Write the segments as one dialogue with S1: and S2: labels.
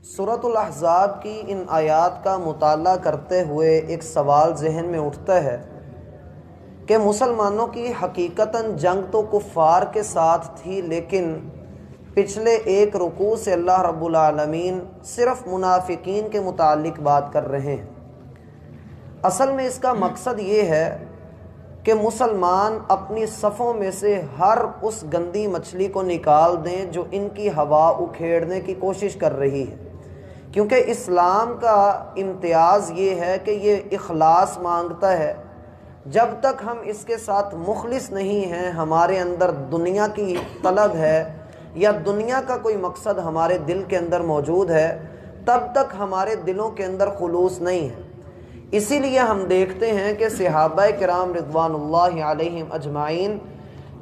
S1: سورۃ الاحزاب کی ان آیات کا مطالعہ کرتے ہوئے ایک سوال ذہن میں اٹھتا ہے کہ مسلمانوں کی حقیقتاً جنگ تو کفار کے ساتھ تھی، لیکن پچھلے ایک رکوع سے اللہ رب العالمین صرف منافقین کے متعلق بات کر رہے ہیں۔ اصل میں اس کا مقصد یہ ہے کہ مسلمان اپنی صفوں میں سے ہر اس گندی مچھلی کو نکال دیں جو ان کی ہوا اکھیڑنے کی کوشش کر رہی ہے، کیونکہ اسلام کا امتیاز یہ ہے کہ یہ اخلاص مانگتا ہے۔ جب تک ہم اس کے ساتھ مخلص نہیں ہیں، ہمارے اندر دنیا کی طلب ہے یا دنیا کا کوئی مقصد ہمارے دل کے اندر موجود ہے، تب تک ہمارے دلوں کے اندر خلوص نہیں ہے۔ اسی لیے ہم دیکھتے ہیں کہ صحابہ کرام رضوان اللہ علیہم اجمعین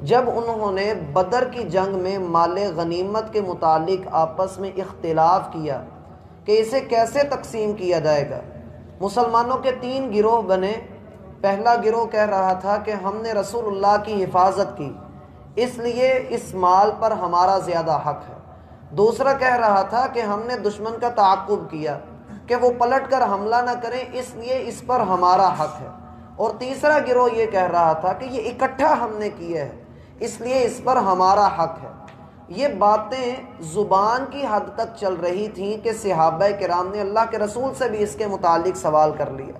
S1: جب انہوں نے بدر کی جنگ میں مال غنیمت کے متعلق آپس میں اختلاف کیا کہ اسے کیسے تقسیم کیا جائے گا، مسلمانوں کے 3 گروہ بنے۔ پہلا گروہ کہہ رہا تھا کہ ہم نے رسول اللہ کی حفاظت کی، اس لیے اس مال پر ہمارا زیادہ حق ہے۔ دوسرا کہہ رہا تھا کہ ہم نے دشمن کا تعاقب کیا کہ وہ پلٹ کر حملہ نہ کریں، اس لیے اس پر ہمارا حق ہے۔ اور تیسرا گروہ یہ کہہ رہا تھا کہ یہ اکٹھا ہم نے کیا ہے، اس لیے اس پر ہمارا حق ہے۔ یہ باتیں زبان کی حد تک چل رہی تھیں کہ صحابہ کرام نے اللہ کے رسول سے بھی اس کے متعلق سوال کر لیا۔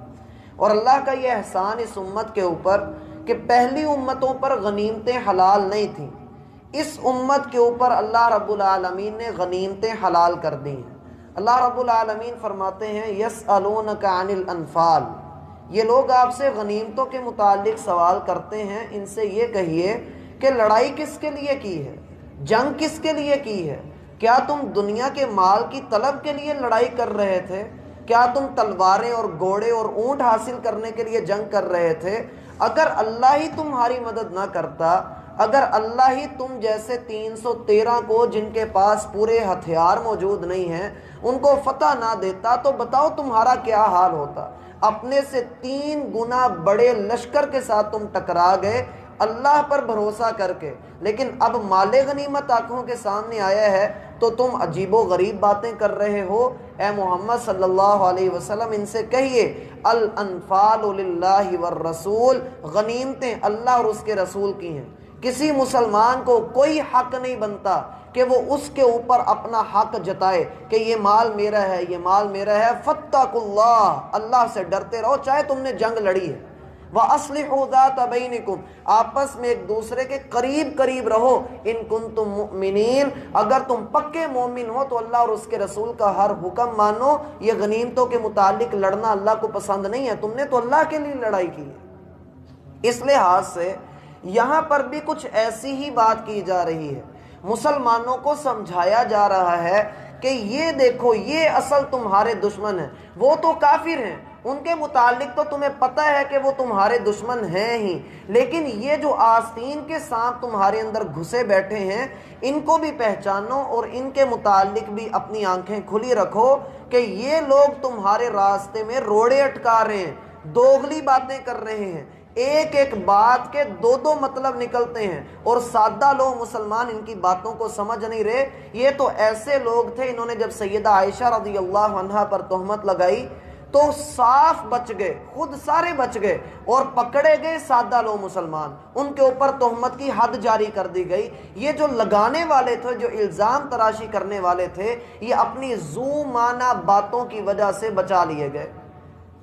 S1: اور اللہ کا یہ احسان اس امت کے اوپر کہ پہلی امتوں پر غنیمتیں حلال نہیں تھیں، اس امت کے اوپر اللہ رب العالمین نے غنیمتیں حلال کر دی ہیں۔ اللہ رب العالمین فرماتے ہیں یسألونک عن الانفال، یہ لوگ آپ سے غنیمتوں کے متعلق سوال کرتے ہیں، ان سے یہ کہیے کہ لڑائی کس کے لیے کی ہے، جنگ کس کے لیے کی ہے؟ کیا تم دنیا کے مال کی طلب کے لیے لڑائی کر رہے تھے؟ کیا تم تلواریں اور گھوڑے اور اونٹ حاصل کرنے کے لیے جنگ کر رہے تھے؟ اگر اللہ ہی تمہاری مدد نہ کرتا، اگر اللہ ہی تم جیسے 313 کو جن کے پاس پورے ہتھیار موجود نہیں ہیں ان کو فتح نہ دیتا، تو بتاؤ تمہارا کیا حال ہوتا؟ اپنے سے 3 گنا بڑے لشکر کے ساتھ تم ٹکرا گئے اللہ پر بھروسہ کر کے، لیکن اب مال غنیمت آنکھوں کے سامنے آیا ہے تو تم عجیب و غریب باتیں کر رہے ہو۔ اے محمد صلی اللہ علیہ وسلم ان سے کہیے الانفال للہ والرسول، غنیمتیں اللہ اور اس کے رسول کی ہیں۔ کسی مسلمان کو کوئی حق نہیں بنتا کہ وہ اس کے اوپر اپنا حق جتائے کہ یہ مال میرا ہے، یہ مال میرا ہے۔ فاتقوا اللہ، اللہ سے ڈرتے رہو چاہے تم نے جنگ لڑی ہے۔ وَأَصْلِحُوا ذَاتَ بَيْنِكُمْ، آپس میں ایک دوسرے کے قریب رہو۔ ان کنتم مؤمنین، اگر تم پکے مومن ہو تو اللہ اور اس کے رسول کا ہر حکم مانو۔ یہ غنیمتوں کے متعلق لڑنا اللہ کو پسند نہیں ہے، تم نے تو اللہ کے لیے لڑائی کی ہے۔ اس لحاظ سے یہاں پر بھی کچھ ایسی ہی بات کی جا رہی ہے، مسلمانوں کو سمجھایا جا رہا ہے کہ یہ دیکھو یہ اصل تمہارے دشمن ہیں، وہ تو کافر ہیں، ان کے متعلق تو تمہیں پتہ ہے کہ وہ تمہارے دشمن ہیں ہی، لیکن یہ جو آستین کے سانپ تمہارے اندر گھسے بیٹھے ہیں ان کو بھی پہچانو اور ان کے متعلق بھی اپنی آنکھیں کھلی رکھو کہ یہ لوگ تمہارے راستے میں روڑے اٹکا رہے ہیں، دوغلی باتیں کر رہے ہیں، ایک ایک بات کے 2 مطلب نکلتے ہیں، اور سادہ لوگ مسلمان ان کی باتوں کو سمجھ نہیں رہے۔ یہ تو ایسے لوگ تھے، انہوں نے جب سیدہ عائشہ رضی اللہ عنہا پر تہمت لگائی تو صاف بچ گئے، خود سارے بچ گئے، اور پکڑے گئے سادہ لوگ مسلمان، ان کے اوپر تہمت کی حد جاری کر دی گئی۔ یہ جو لگانے والے تھے، جو الزام تراشی کرنے والے تھے، یہ اپنی ذو معنی باتوں کی وجہ سے بچا لیے گئے۔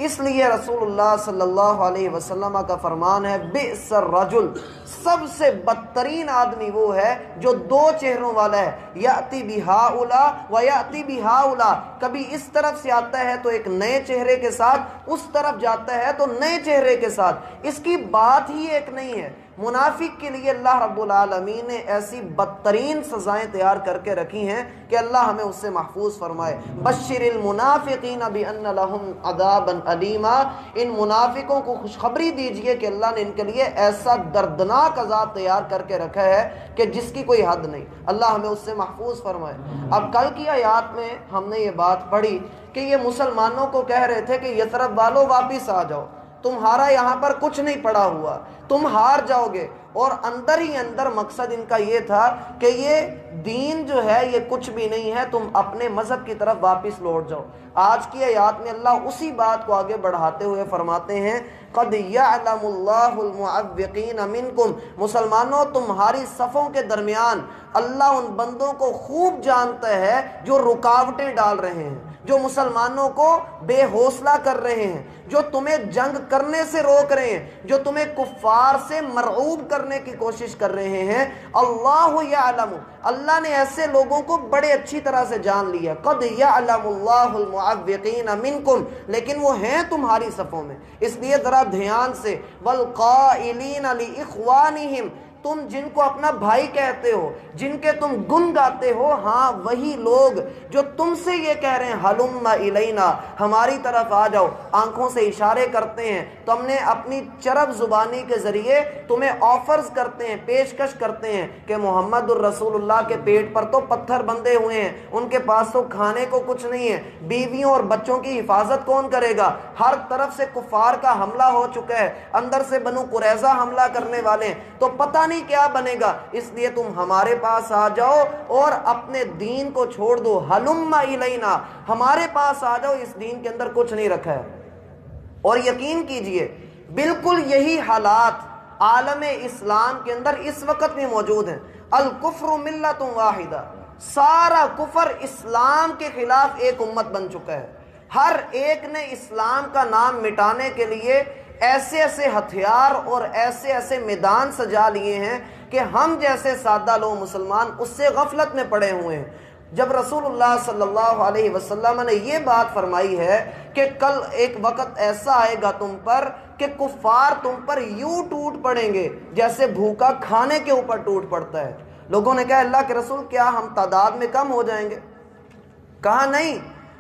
S1: اس لیے رسول اللہ صلی اللہ علیہ وسلم کا فرمان ہے بئس الرجل، سب سے بدترین آدمی وہ ہے جو 2 چہروں والا ہے، یأتی بہؤلاء ویأتی بہؤلاء، کبھی اس طرف سے آتا ہے تو ایک نئے چہرے کے ساتھ، اس طرف جاتا ہے تو نئے چہرے کے ساتھ، اس کی بات ہی ایک نہیں ہے۔ منافق کے لیے اللہ رب العالمین نے ایسی بدترین سزائیں تیار کر کے رکھی ہیں کہ اللہ ہمیں اس سے محفوظ فرمائے۔ بشر المنافقین بان لهم عذابا الیما، ان منافقوں کو خوشخبری دیجئے کہ اللہ نے ان کے لیے ایسا دردناک عذاب تیار کر کے رکھا ہے کہ جس کی کوئی حد نہیں۔ اللہ ہمیں اس سے محفوظ فرمائے۔ اب کل کی آیات میں ہم نے یہ بات پڑھی کہ یہ مسلمانوں کو کہہ رہے تھے کہ یثرب والو واپس آ جاؤ، تمہارا یہاں پر کچھ نہیں پڑا ہوا، تم ہار جاؤ گے۔ اور اندر ہی اندر مقصد ان کا یہ تھا کہ یہ دین جو ہے یہ کچھ بھی نہیں ہے، تم اپنے مذہب کی طرف واپس لوٹ جاؤ۔ آج کی آیات میں اللہ اسی بات کو آگے بڑھاتے ہوئے فرماتے ہیں قد یعلم اللہ المعوقین منکم، مسلمانوں تمہاری صفوں کے درمیان اللہ ان بندوں کو خوب جانتا ہے جو رکاوٹیں ڈال رہے ہیں، جو مسلمانوں کو بے حوصلہ کر رہے ہیں، جو تمہیں جنگ کرنے سے روک رہے ہیں، جو تمہیں کفار سے مرعوب کرنے کی کوشش کر رہے ہیں۔ اللہ یعلم، اللہ نے ایسے لوگوں کو بڑے اچھی طرح سے جان لیا۔ قد یعلم اللہ المعوقین منکم، لیکن وہ ہیں تمہاری صفوں میں۔ اس لیے ذرا دھیان سے، والقائلین لاخوانہم، تم جن کو اپنا بھائی کہتے ہو، جن کے تم گن گاتے ہو، ہاں وہی لوگ جو تم سے یہ کہہ رہے ہیں ہلم الینا، ہماری طرف آ جاؤ، آنکھوں سے اشارے کرتے ہیں، تو ہم نے اپنی چرب زبانی کے ذریعے تمہیں آفرز کرتے ہیں، پیشکش کرتے ہیں کہ محمد الرسول اللہ کے پیٹ پر تو پتھر بندھے ہوئے ہیں، ان کے پاس تو کھانے کو کچھ نہیں ہے، بیویوں اور بچوں کی حفاظت کون کرے گا؟ ہر طرف سے کفار کا حملہ ہو چکا ہے، اندر سے بنو قریظہ حملہ کرنے والے ہیں، تو پتہ نہیں کیا بنے گا، اس لیے تم ہمارے پاس آ جاؤ اور اپنے دین کو چھوڑ دو، ہلم الینا، ہمارے پاس آ جاؤ، اس دین کے اندر کچھ نہیں رکھا ہے۔ اور یقین کیجئے بالکل یہی حالات عالم اسلام کے اندر اس وقت بھی موجود ہیں۔ الکفر ملت واحدہ، سارا کفر اسلام کے خلاف ایک امت بن چکا ہے۔ ہر ایک نے اسلام کا نام مٹانے کے لیے ایسے ایسے ہتھیار اور ایسے ایسے میدان سجا لیے ہیں کہ ہم جیسے سادہ لوگ مسلمان اس سے غفلت میں پڑے ہوئے ہیں۔ جب رسول اللہ صلی اللہ علیہ وسلم نے یہ بات فرمائی ہے کہ کل ایک وقت ایسا آئے گا تم پر کہ کفار تم پر یوں ٹوٹ پڑیں گے جیسے بھوکا کھانے کے اوپر ٹوٹ پڑتا ہے۔ لوگوں نے کہا اللہ کے رسول کیا ہم تعداد میں کم ہو جائیں گے؟ کہا نہیں،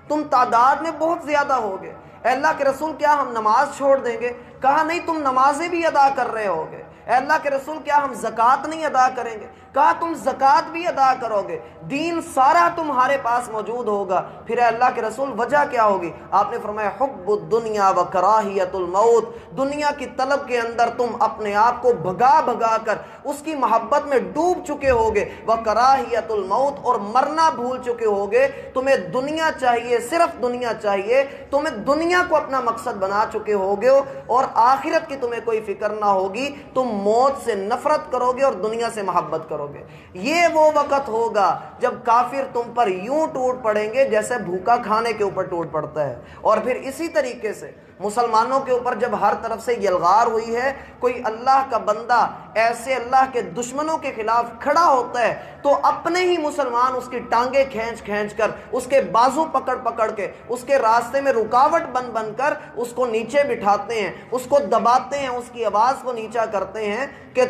S1: تم تعداد میں بہت زیادہ ہوگے۔ اے اللہ کے رسول کیا ہم نماز چھوڑ دیں گے؟ کہا نہیں، تم نمازیں بھی ادا کر رہے ہوگے۔ اے اللہ کے رسول کیا ہم زکوٰۃ نہیں ادا کریں گے؟ کہا تم زکوٰۃ بھی ادا کرو گے، دین سارا تمہارے پاس موجود ہوگا۔ پھر اے اللہ کے رسول وجہ کیا ہوگی؟ آپ نے فرمایا حب الدنیا و کراہیت الموت، دنیا کی طلب کے اندر تم اپنے آپ کو بھگا بھگا کر اس کی محبت میں ڈوب چکے ہوگے، و کراہیت الموت، اور مرنا بھول چکے ہوگے۔ تمہیں دنیا چاہیے، صرف دنیا چاہیے، تمہیں دنیا کو اپنا مقصد بنا چکے ہوگے اور آخرت کی تمہیں کوئی فکر نہ ہوگی، تم موت سے نفرت کرو گے اور دنیا سے محبت کرو گے۔ یہ وہ وقت ہوگا جب کافر تم پر یوں ٹوٹ پڑیں گے جیسے بھوکا کھانے کے اوپر ٹوٹ پڑتا ہے۔ اور پھر اسی طریقے سے مسلمانوں کے اوپر جب ہر طرف سے یلغار ہوئی ہے، کوئی اللہ کا بندہ ایسے اللہ کے دشمنوں کے خلاف کھڑا ہوتا ہے تو اپنے ہی مسلمان اس کی ٹانگیں کھینچ کھینچ کر، اس کے بازو پکڑ پکڑ کے، اس کے راستے میں رکاوٹ بن بن کر اس کو نیچے بٹھاتے ہیں، اس کو دباتے ہیں، اس کی آواز کو نیچا کرتے ہیں کہ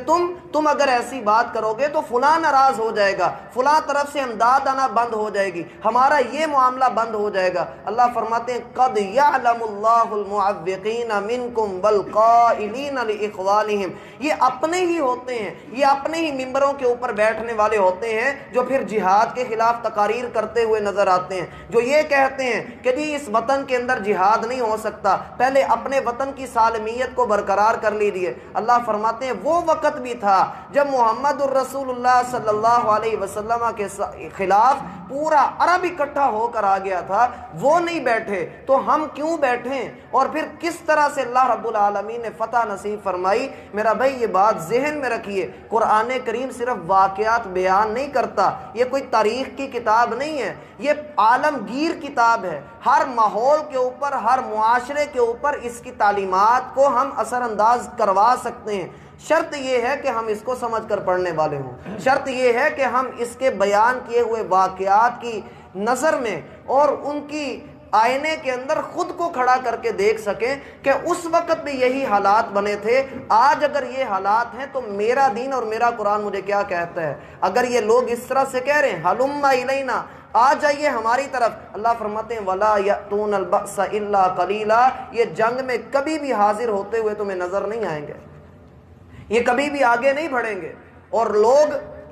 S1: تم اگر ایسی بات کرو گے تو فلاں ناراض ہو جائے گا، فلاں طرف سے امداد آنا بند ہو جائے گی، ہمارا یہ معاملہ بند ہو جائے گا۔ اللہ فرماتے ہیں قد یعلم اللہ المعوقین منکم والقائلین لاخوانہم، یہ اپنے ہی ہوتے ہیں، یہ اپنے ہی ممبروں کے اوپر بیٹھنے والے ہوتے ہیں جو پھر جہاد کے خلاف تقاریر کرتے ہوئے نظر آتے ہیں، جو یہ کہتے ہیں کہ جی اس وطن کے اندر جہاد نہیں ہو سکتا، پہلے اپنے وطن کی سالمیت کو برقرار کر لیجیے۔ اللہ فرماتے ہیں وہ وقت بھی تھا جب محمد الرسول اللہ صلی اللہ علیہ وسلم کے خلاف پورا عرب اکٹھا ہو کر آ گیا تھا، وہ نہیں بیٹھے تو ہم کیوں بیٹھیں؟ اور پھر کس طرح سے اللہ رب العالمین نے فتح نصیب فرمائی۔ میرا بھائی یہ بات ذہن میں رکھیے، قرآن کریم صرف واقعات بیان نہیں کرتا، یہ کوئی تاریخ کی کتاب نہیں ہے، یہ عالمگیر کتاب ہے۔ ہر ماحول کے اوپر، ہر معاشرے کے اوپر اس کی تعلیمات کو ہم اثر انداز کروا سکتے ہیں۔ شرط یہ ہے کہ ہم اس کو سمجھ کر پڑھنے والے ہوں، شرط یہ ہے کہ ہم اس کے بیان کیے ہوئے واقعات کی نظر میں اور ان کی آئینے کے اندر خود کو کھڑا کر کے دیکھ سکیں کہ اس وقت بھی یہی حالات بنے تھے، آج اگر یہ حالات ہیں تو میرا دین اور میرا قرآن مجھے کیا کہتا ہے۔ اگر یہ لوگ اس طرح سے کہہ رہے ہیں ہلم الینا، آ جائیے ہماری طرف، اللہ فرماتے ہیں ولا یأتون البأس الا قلیلا، یہ جنگ میں کبھی بھی حاضر ہوتے ہوئے تمہیں نظر نہیں آئیں گے، یہ کبھی بھی آگے نہیں بڑھیں گے۔ اور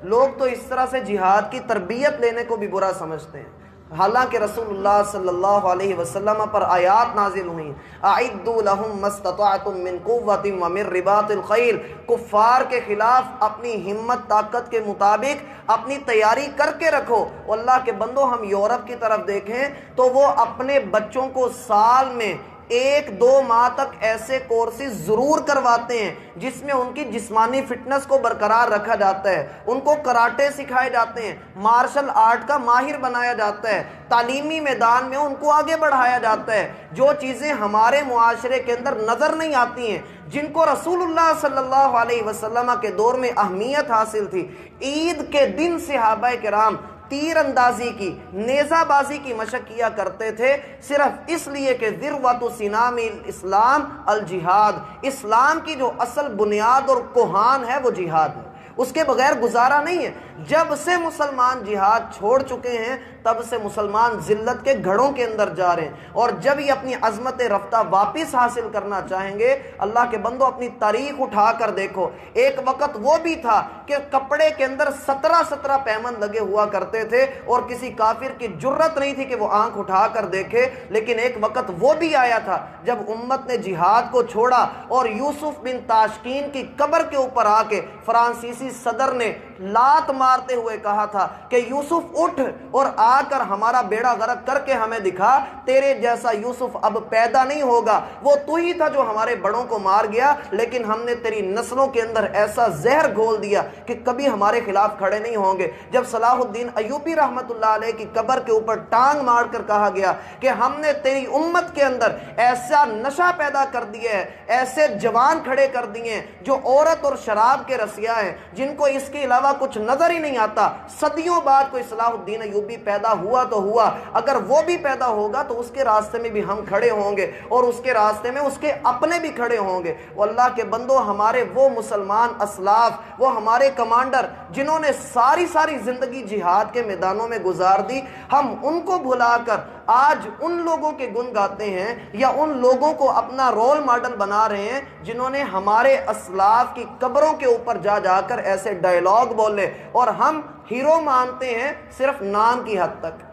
S1: لوگ تو اس طرح سے جہاد کی تربیت لینے کو بھی برا سمجھتے ہیں۔ حالانکہ رسول اللہ صلی اللہ علیہ وسلم پر آیات نازل ہوئیں، اعدوا لهم ما استطعتم من قوۃ ومن رباط الخیل، کفار کے خلاف اپنی ہمت طاقت کے مطابق اپنی تیاری کر کے رکھو۔ اللہ کے بندو، ہم یورپ کی طرف دیکھیں تو وہ اپنے بچوں کو سال میں 1-2 ماہ تک ایسے کورسز ضرور کرواتے ہیں جس میں ان کی جسمانی فٹنس کو برقرار رکھا جاتا ہے، ان کو کراٹے سکھائے جاتے ہیں، مارشل آرٹ کا ماہر بنایا جاتا ہے، تعلیمی میدان میں ان کو آگے بڑھایا جاتا ہے۔ جو چیزیں ہمارے معاشرے کے اندر نظر نہیں آتی ہیں، جن کو رسول اللہ صلی اللہ علیہ وسلم کے دور میں اہمیت حاصل تھی، عید کے دن صحابہ کرام تیر اندازی کی، نیزہ بازی کی مشق کیا کرتے تھے، صرف اس لیے کہ ذروۃ سنام الاسلام الجہاد، اسلام کی جو اصل بنیاد اور کوہان ہے وہ جہاد ہے، اس کے بغیر گزارا نہیں ہے۔ جب سے مسلمان جہاد چھوڑ چکے ہیں تب سے مسلمان ذلت کے گھڑوں کے اندر جا رہے ہیں، اور جب یہ اپنی عظمت رفتہ واپس حاصل کرنا چاہیں گے، اللہ کے بندو اپنی تاریخ اٹھا کر دیکھو۔ ایک وقت وہ بھی تھا کہ کپڑے کے اندر 17 پیمند لگے ہوا کرتے تھے اور کسی کافر کی جرت نہیں تھی کہ وہ آنکھ اٹھا کر دیکھے، لیکن ایک وقت وہ بھی آیا تھا جب امت نے جہاد کو چھوڑا اور یوسف بن تاشکین کی قبر کے اوپر آ کے فرانسیسی صدر نے لات مارتے ہوئے کہا تھا کہ یوسف اٹھ اور آ کر ہمارا بیڑا غرق کر کے ہمیں دکھا، تیرے جیسا یوسف اب پیدا نہیں ہوگا، وہ تو ہی تھا جو ہمارے بڑوں کو مار گیا، لیکن ہم نے تیری نسلوں کے اندر ایسا زہر گھول دیا کہ کبھی ہمارے خلاف کھڑے نہیں ہوں گے۔ جب صلاح الدین ایوبی رحمت اللہ علیہ کی قبر کے اوپر ٹانگ مار کر کہا گیا کہ ہم نے تیری امت کے اندر ایسا نشہ پیدا کر دیا ہے، ایسے جوان کھڑے کر دیے ہیں جو عورت اور شراب کے رسیا ہیں، جن کو اس کے علاوہ کچھ نظر ہی نہیں آتا، صدیوں بعد کوئی صلاح الدین ایوبی پیدا ہوا تو ہوا، اگر وہ بھی پیدا ہوگا تو اس کے راستے میں بھی ہم کھڑے ہوں گے اور اس کے راستے میں اس کے اپنے بھی کھڑے ہوں گے۔ وہ اللہ کے بندو، ہمارے وہ مسلمان اسلاف، وہ ہمارے کمانڈر جنہوں نے ساری زندگی جہاد کے میدانوں میں گزار دی، ہم ان کو بھلا کر آج ان لوگوں کے گن گاتے ہیں یا ان لوگوں کو اپنا رول ماڈل بنا رہے ہیں جنہوں نے ہمارے اسلاف کی قبروں کے اوپر جا کر ایسے ڈائیلاگ بولے، اور ہم ہیرو مانتے ہیں صرف نام کی حد تک۔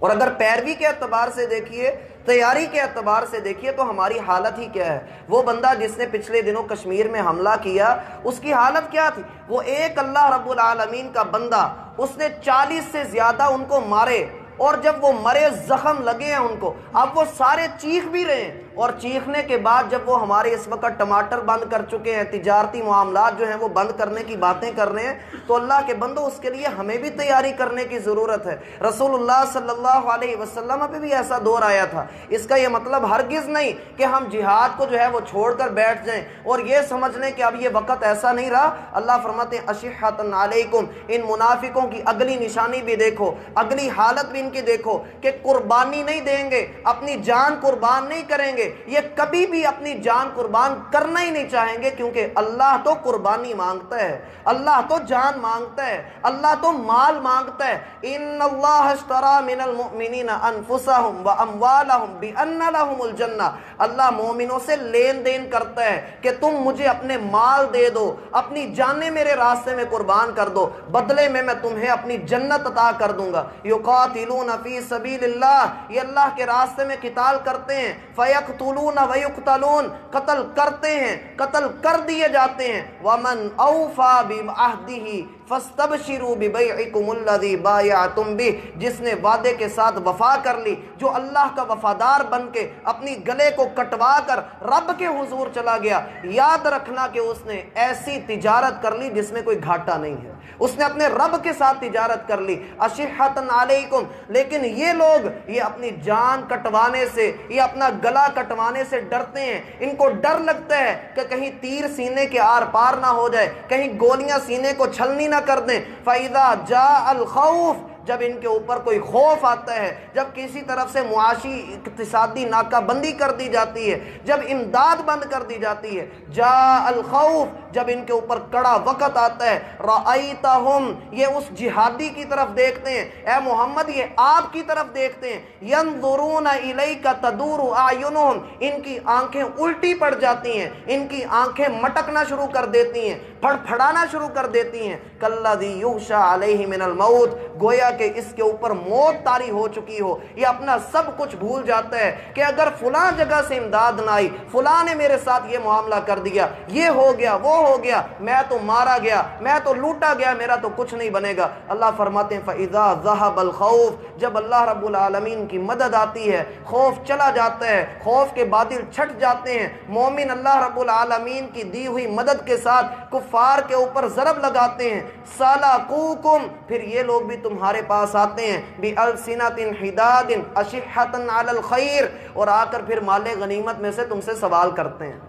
S1: اور اگر پیروی کے اعتبار سے دیکھیے، تیاری کے اعتبار سے دیکھیے تو ہماری حالت ہی کیا ہے۔ وہ بندہ جس نے پچھلے دنوں کشمیر میں حملہ کیا، اس کی حالت کیا تھی؟ وہ ایک اللہ رب العالمین کا بندہ، اس نے 40 سے زیادہ ان کو مارے، اور جب وہ مرے زخم لگے ہیں ان کو، اب وہ سارے چیخ بھی رہے ہیں، اور چیخنے کے بعد جب وہ ہمارے اس وقت ٹماٹر بند کر چکے ہیں، تجارتی معاملات جو ہیں وہ بند کرنے کی باتیں کر رہے ہیں، تو اللہ کے بندو اس کے لیے ہمیں بھی تیاری کرنے کی ضرورت ہے۔ رسول اللہ صلی اللہ علیہ وسلم پہ بھی ایسا دور آیا تھا۔ اس کا یہ مطلب ہرگز نہیں کہ ہم جہاد کو جو ہے وہ چھوڑ کر بیٹھ جائیں اور یہ سمجھ لیں کہ اب یہ وقت ایسا نہیں رہا۔ اللہ فرماتے ہیں اشحۃ علیکم، ان منافقوں کی اگلی نشانی بھی دیکھو، اگلی حالت بھی ان کی دیکھو کہ قربانی نہیں دیں گے، اپنی جان قربان نہیں کریں گے، یہ کبھی بھی اپنی جان قربان کرنا ہی نہیں چاہیں گے، کیونکہ اللہ تو قربانی مانگتا ہے، اللہ تو جان مانگتا ہے، اللہ تو مال مانگتا ہے۔ ان اللہ اشترى من المؤمنین انفسهم واموالهم بان لهم الجنہ، اللہ مومنوں سے لین دین کرتا ہے کہ تم مجھے اپنے مال دے دو، اپنی جانیں میرے راستے میں قربان کر دو، بدلے میں تمہیں اپنی جنت عطا کر دوں گا۔ یقاتلون فی سبیل اللہ، یہ اللہ کے راستے میں قتال کرتے ہیں، فیقتلون ویقتلون، قتل کرتے ہیں، قتل کر دیے جاتے ہیں۔ ومن اوفی بعہدہ فاستبشروا ببیعکم الذی بایعتم بہ، جس نے وعدے کے ساتھ وفا کر لی، جو اللہ کا وفادار بن کے اپنی گلے کو کٹوا کر رب کے حضور چلا گیا، یاد رکھنا کہ اس نے ایسی تجارت کر لی جس میں کوئی گھاٹا نہیں ہے، اس نے اپنے رب کے ساتھ تجارت کر لی۔ اشحۃ علیکم، لیکن یہ لوگ یہ اپنی جان کٹوانے سے، یہ اپنا گلا کٹوانے سے ڈرتے ہیں، ان کو ڈر لگتا ہے کہ کہیں تیر سینے کے آر پار نہ ہو جائے، کہیں گولیاں سینے کو چھلنی نہ کر دیں۔ فَإِذَا جَاءَ الْخَوْفُ، جب ان کے اوپر کوئی خوف آتا ہے، جب کسی طرف سے معاشی اقتصادی ناکہ بندی کر دی جاتی ہے، جب امداد بند کر دی جاتی ہے، جاء الخوف، جب ان کے اوپر کڑا وقت آتا ہے رأیتہم، یہ اس جہادی کی طرف دیکھتے ہیں، اے محمد یہ آپ کی طرف دیکھتے ہیں، ینظرون الیک تدور اعینہم، ان کی آنکھیں الٹی پڑ جاتی ہیں، ان کی آنکھیں مٹکنا شروع کر دیتی ہیں، پھڑپھڑانا شروع کر دیتی ہیں، کالذی یغشی علیہ من الموت، گویا کہ اس کے اوپر موت طاری ہو چکی ہو، یہ اپنا سب کچھ بھول جاتا ہے کہ اگر فلاں جگہ سے امداد نہ آئی، فلاں نے میرے ساتھ یہ معاملہ کر دیا، یہ ہو گیا وہ ہو گیا، میں تو مارا گیا، میں تو لوٹا گیا، میرا تو کچھ نہیں بنے گا۔ اللہ فرماتے ہیں فَإِذَا ذَهَبَ الْخَوْفُ، جب اللہ رب العالمین کی مدد آتی ہے، خوف چلا جاتا ہے، خوف کے بادل چھٹ جاتے ہیں، مومن اللہ رب العالمین کی دی ہوئی مدد کے ساتھ کفار کے اوپر ضرب لگاتے ہیں، سَلَقُوكُمْ، پھر یہ لوگ بھی تمہارے پاس آتے ہیں، بِأَلْسِنَةٍ حِدَادٍ أَشِحَّةً عَلَى الْخَيْرِ، اور آ کر پھر مال غنیمت میں سے تم سے سوال کرتے ہیں،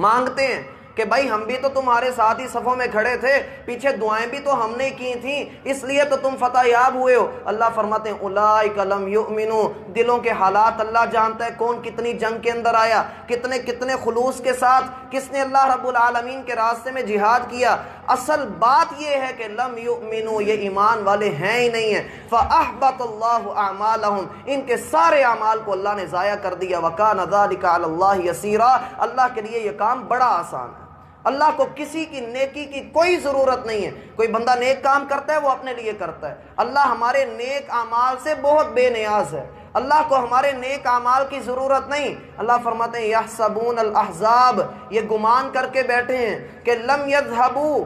S1: مانگتے ہیں کہ بھائی ہم بھی تو تمہارے ساتھ ہی صفوں میں کھڑے تھے، پیچھے دعائیں بھی تو ہم نے کی تھیں، اس لیے تو تم فتح یاب ہوئے ہو۔ اللہ فرماتے ہیں اولئک لم یؤمنوا، دلوں کے حالات اللہ جانتا ہے، کون کتنی جنگ کے اندر آیا، کتنے خلوص کے ساتھ کس نے اللہ رب العالمین کے راستے میں جہاد کیا۔ اصل بات یہ ہے کہ لم یؤمنوا، یہ ایمان والے ہیں ہی نہیں ہیں، فاحبط اللہ اعمالہم، ان کے سارے اعمال کو اللہ نے ضائع کر دیا، وکان ذلک علی اللہ یسیرا، اللہ کے لیے یہ کام بڑا آسان ہے۔ اللہ کو کسی کی نیکی کی کوئی ضرورت نہیں ہے، کوئی بندہ نیک کام کرتا ہے وہ اپنے لیے کرتا ہے، اللہ ہمارے نیک اعمال سے بہت بے نیاز ہے، اللہ کو ہمارے نیک اعمال کی ضرورت نہیں۔ اللہ فرماتے ہیں یحسبون الاحزاب، یہ گمان کر کے بیٹھے ہیں کہ لم یذهبوا،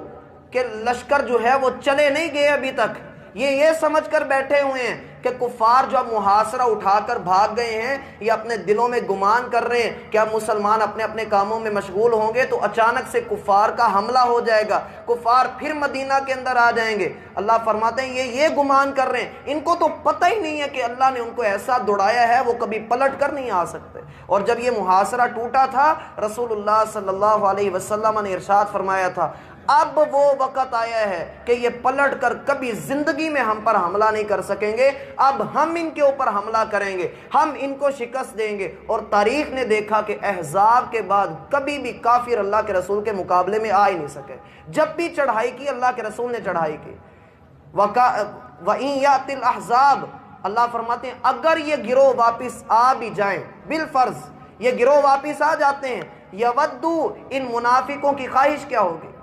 S1: کہ لشکر جو ہے وہ چلے نہیں گئے ابھی تک، یہ سمجھ کر بیٹھے ہوئے ہیں کہ کفار جو اب محاصرہ اٹھا کر بھاگ گئے ہیں، یہ اپنے دلوں میں گمان کر رہے ہیں کہ اب مسلمان اپنے اپنے کاموں میں مشغول ہوں گے تو اچانک سے کفار کا حملہ ہو جائے گا، کفار پھر مدینہ کے اندر آ جائیں گے۔ اللہ فرماتے ہیں یہ گمان کر رہے ہیں، ان کو تو پتہ ہی نہیں ہے کہ اللہ نے ان کو ایسا دوڑایا ہے وہ کبھی پلٹ کر نہیں آ سکتے۔ اور جب یہ محاصرہ ٹوٹا تھا، رسول اللہ صلی اللہ علیہ وسلم نے ارشاد فرمایا تھا اب وہ وقت آیا ہے کہ یہ پلٹ کر کبھی زندگی میں ہم پر حملہ نہیں کر سکیں گے، اب ہم ان کے اوپر حملہ کریں گے، ہم ان کو شکست دیں گے۔ اور تاریخ نے دیکھا کہ احزاب کے بعد کبھی بھی کافر اللہ کے رسول کے مقابلے میں آ ہی نہیں سکے، جب بھی چڑھائی کی اللہ کے رسول نے چڑھائی کی۔ وَإِن يَأْتِ الْأَحْزَابُ، اللہ فرماتے ہیں اگر یہ گروہ واپس آ بھی جائیں، بالفرض یہ گروہ واپس آ جاتے ہیں، یودو، ان منافقوں کی خواہش کیا ہوگی،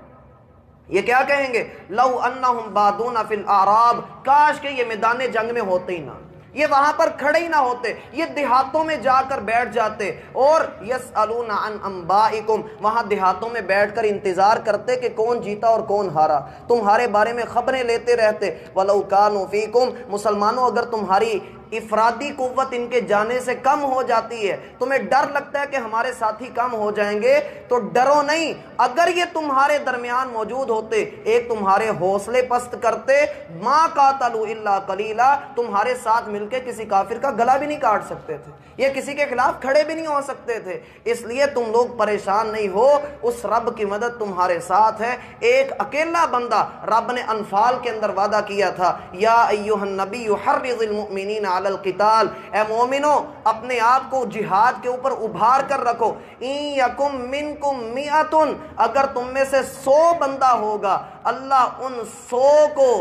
S1: یہ کیا کہیں گے، لو انہم بادون فی الاعراب، کاش کہ یہ میدان جنگ میں ہوتے ہی نہ، یہ وہاں پر کھڑے ہی نہ ہوتے، یہ دیہاتوں میں جا کر بیٹھ جاتے، اور یسألون عن انبائکم، وہاں دیہاتوں میں بیٹھ کر انتظار کرتے کہ کون جیتا اور کون ہارا، تمہارے بارے میں خبریں لیتے رہتے۔ وَلَوْ كَانُوا فِيكُمْ، مسلمانوں اگر تمہاری افرادی قوت ان کے جانے سے کم ہو جاتی ہے، تمہیں ڈر لگتا ہے کہ ہمارے ساتھی کم ہو جائیں گے، تو ڈرو نہیں، اگر یہ تمہارے درمیان موجود ہوتے، ایک تمہارے حوصلے پست کرتے، ما قاتلوا الا قلیلا، تمہارے ساتھ مل کے کسی کافر کا گلا بھی نہیں کاٹ سکتے تھے، یہ کسی کے خلاف کھڑے بھی نہیں ہو سکتے تھے۔ اس لیے تم لوگ پریشان نہیں ہو، اس رب کی مدد تمہارے ساتھ ہے۔ ایک اکیلا بندہ رب نے انفال کے اندر وعدہ کیا تھا، یا ایھا النبی حرض المؤمنین علی القتال، اے مومنو اپنے آپ کو جہاد کے اوپر ابھار کر رکھو۔ ان یکم منکم مئۃ، اگر تم میں سے 100 بندہ ہوگا، اللہ ان 100 کو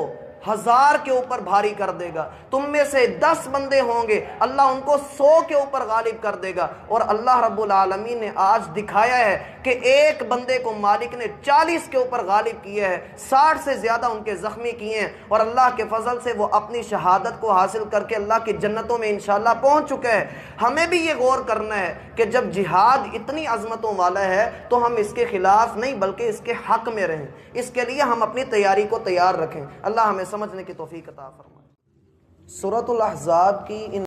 S1: 1000 کے اوپر بھاری کر دے گا، تم میں سے 10 بندے ہوں گے، اللہ ان کو 100 کے اوپر غالب کر دے گا۔ اور اللہ رب العالمین نے آج دکھایا ہے کہ ایک بندے کو مالک نے 40 کے اوپر غالب کیا ہے، 60 سے زیادہ ان کے زخمی کیے ہیں، اور اللہ کے فضل سے وہ اپنی شہادت کو حاصل کر کے اللہ کی جنتوں میں انشاءاللہ پہنچ چکا ہے۔ ہمیں بھی یہ غور کرنا ہے کہ جب جہاد اتنی عظمتوں والا ہے تو ہم اس کے خلاف نہیں بلکہ اس کے حق میں رہیں، اس کے لیے ہم اپنی تیاری کو تیار رکھیں۔ اللہ ہمیں سمجھنے کی توفیق عطا فرمائے۔ سورۃ الاحزاب کی